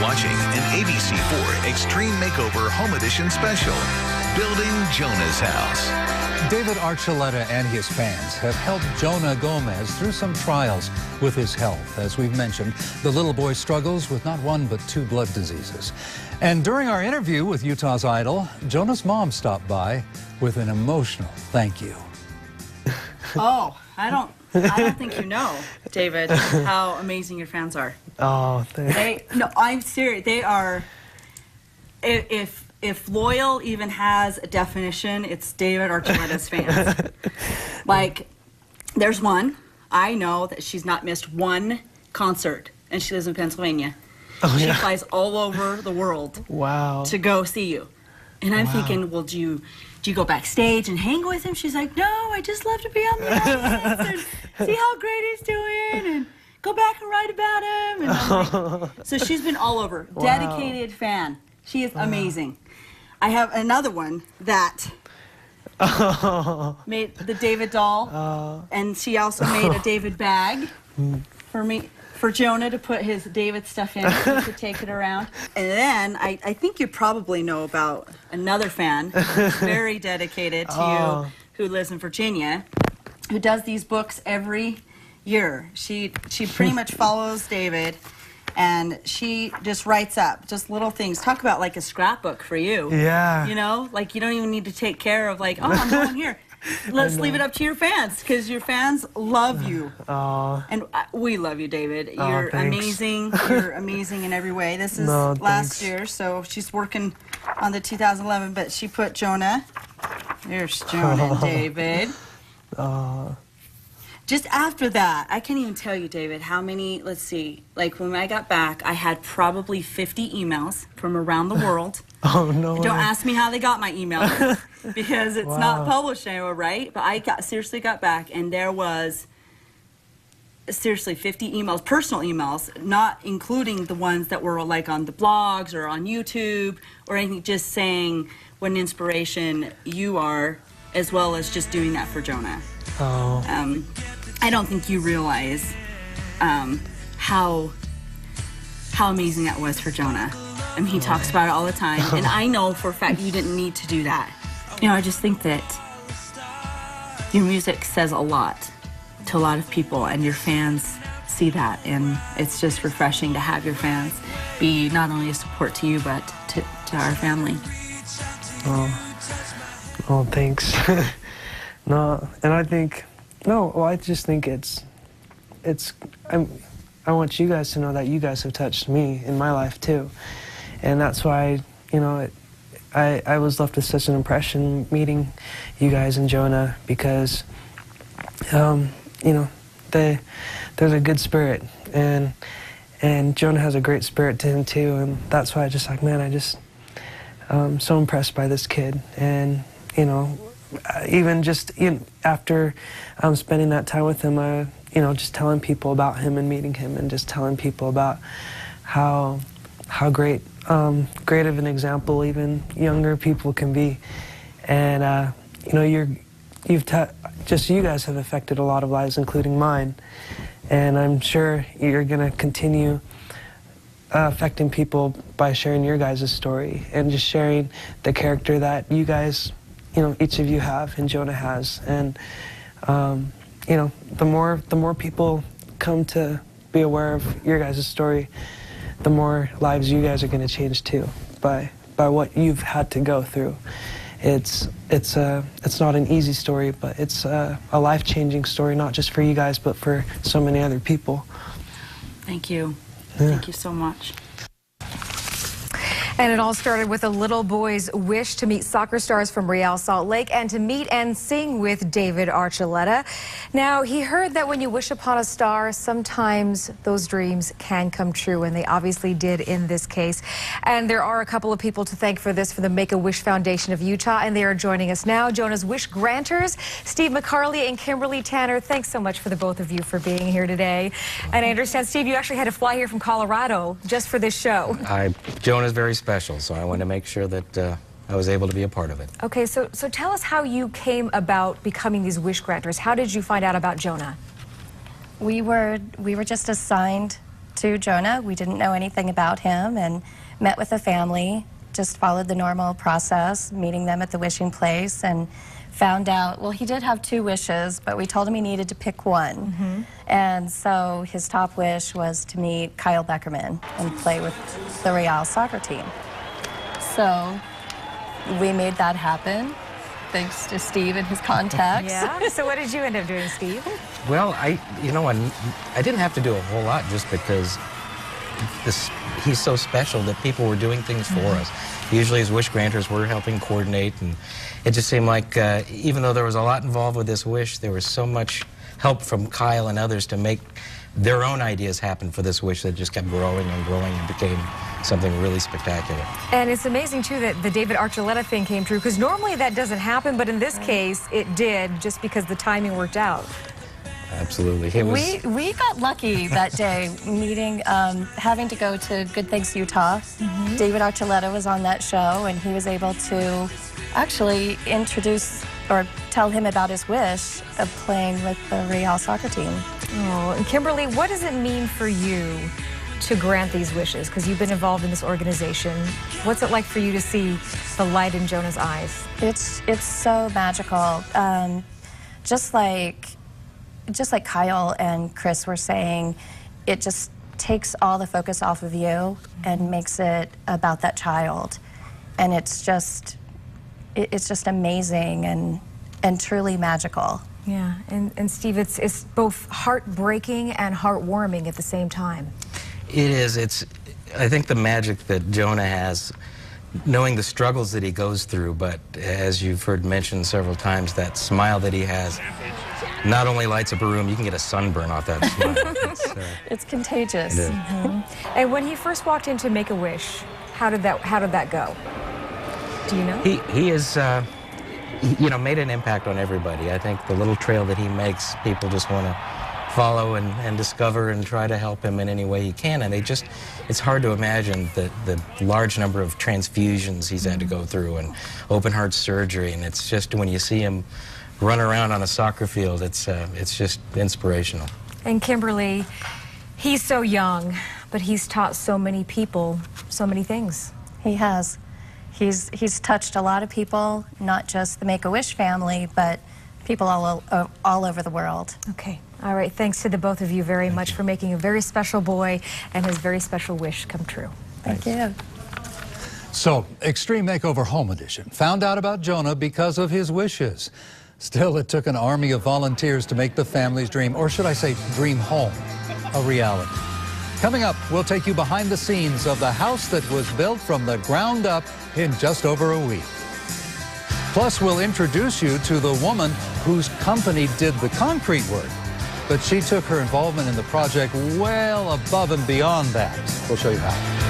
watching an ABC4 Extreme Makeover Home Edition special, Building Jonah's House. David Archuleta and his fans have helped Jonah Gomez through some trials with his health. As we've mentioned, the little boy struggles with not one but two blood diseases. And during our interview with Utah's Idol, Jonah's mom stopped by with an emotional thank you. Oh, I don't think you know, David, how amazing your fans are. Oh, thanks. No, I'm serious. They are. If loyal even has a definition, it's David Archuleta's fans. Like, there's one. I know that she's not missed one concert, and she lives in Pennsylvania. Oh, she yeah. flies all over the world. Wow. To go see you. And I'm thinking, well, do you go backstage and hang with him? She's like, no, I just love to be on the audience and see how great he's doing and go back and write about him. And I'm like, so she's been all over. Wow. Dedicated fan. She is amazing. I have another one that made the David doll, and she also made a David bag for me. For Jonah to put his David stuff in, he could take it around. And then I think you probably know about another fan who's very dedicated to you, who lives in Virginia, who does these books every year. She pretty much follows David, and she just writes up just little things. Talk about like a scrapbook for you. Yeah. You know, like you don't even need to take care of like, oh, I'm going here. Let's leave it up to your fans, because your fans love you. And we love you, David. You're amazing. You're amazing in every way. This is last year, so she's working on the 2011, but she put Jonah. There's Jonah and David. Just after that, I can't even tell you, David, how many, let's see, like when I got back, I had probably 50 emails from around the world. Oh, no Don't ask me how they got my email, because it's not published anywhere, right? But I seriously got back, and there was seriously 50 emails, personal emails, not including the ones that were like on the blogs or on YouTube or anything, just saying what an inspiration you are, as well as just doing that for Jonah. I don't think you realize how amazing that was for Jonah. I mean, he talks about it all the time, and I know for a fact you didn't need to do that. You know, I just think that your music says a lot to a lot of people, and your fans see that, and it's just refreshing to have your fans be not only a support to you, but to our family. Oh, thanks. No, and I think, I just think I want you guys to know that you guys have touched me in my life too. And that's why, you know, I was left with such an impression meeting you guys and Jonah, because, you know, there's a good spirit, and Jonah has a great spirit to him too, and that's why I just like, man, I'm so impressed by this kid. And, you know, even just after spending that time with him, you know, just telling people about him and meeting him, and just telling people about how great of an example even younger people can be. And you know, you guys have affected a lot of lives, including mine, and I'm sure you're gonna continue affecting people by sharing your guys' story and just sharing the character that you guys, you know, each of you have and Jonah has. And you know, the more people come to be aware of your guys' story, the more lives you guys are going to change too, by what you've had to go through. It's not an easy story, but it's a life-changing story, not just for you guys, but for so many other people. Thank you. Thank you so much. And it all started with a little boy's wish to meet soccer stars from Real Salt Lake and to meet and sing with David Archuleta. Now, he heard that when you wish upon a star, sometimes those dreams can come true, and they obviously did in this case. And there are a couple of people to thank for this, for the Make-A-Wish Foundation of Utah, and they are joining us now. Jonah's wish granters, Steve McCarley and Kimberly Tanner, thanks so much for the both of you for being here today. And I understand, Steve, you actually had to fly here from Colorado just for this show. Jonah's very special, so I want to make sure that I was able to be a part of it. Okay, so tell us how you came about becoming these wish granters. How did you find out about Jonah? We were just assigned to Jonah. We didn't know anything about him and met with the family, just followed the normal process, meeting them at the wishing place, and found out, well, he did have 2 wishes, but we told him he needed to pick one. And so his top wish was to meet Kyle Beckerman and play with the Real soccer team. So we made that happen, thanks to Steve and his contacts. Yeah. So what did you end up doing, Steve? Well, I didn't have to do a whole lot just because he's so special that people were doing things for us. Usually his wish granters were helping coordinate, and it just seemed like even though there was a lot involved with this wish, there was so much help from Kyle and others to make their own ideas happen for this wish that just kept growing and growing and became something really spectacular. And it's amazing, too, that the David Archuleta thing came true, because normally that doesn't happen, but in this case, it did, just because the timing worked out. Absolutely. We got lucky that day, meeting, having to go to Good Thanks Utah. David Archuleta was on that show, and he was able to actually introduce or tell him about his wish of playing with the Real soccer team. Oh, and Kimberly, what does it mean for you to grant these wishes? Because you've been involved in this organization. What's it like for you to see the light in Jonah's eyes? It's so magical. Just like Kyle and Chris were saying, it just takes all the focus off of you and makes it about that child. And it's just amazing and truly magical. Yeah, and Steve, it's both heartbreaking and heartwarming at the same time. It is. I think the magic that Jonah has, knowing the struggles that he goes through, but as you've heard mentioned several times, that smile that he has not only lights up a room, you can get a sunburn off that smile. It's contagious. It is. And when he first walked into Make-A-Wish, how did that go? Do you know? He has, made an impact on everybody. I think the little trail that he makes, people just want to follow and discover and try to help him in any way he can. And it's hard to imagine the large number of transfusions he's had to go through and open heart surgery. And it's just, when you see him run around on a soccer field, it's just inspirational. And Kimberly, he's so young, but he's taught so many people so many things. He has. He's touched a lot of people, not just the Make-A-Wish family, but people all over the world. Okay. All right. Thanks to the both of you very much for making a very special boy and his very special wish come true. Thank you. So, Extreme Makeover Home Edition found out about Jonah because of his wishes. Still, it took an army of volunteers to make the family's dream, or should I say dream home, a reality. Coming up, we'll take you behind the scenes of the house that was built from the ground up in just over a week. Plus, we'll introduce you to the woman whose company did the concrete work, but she took her involvement in the project well above and beyond that. We'll show you how.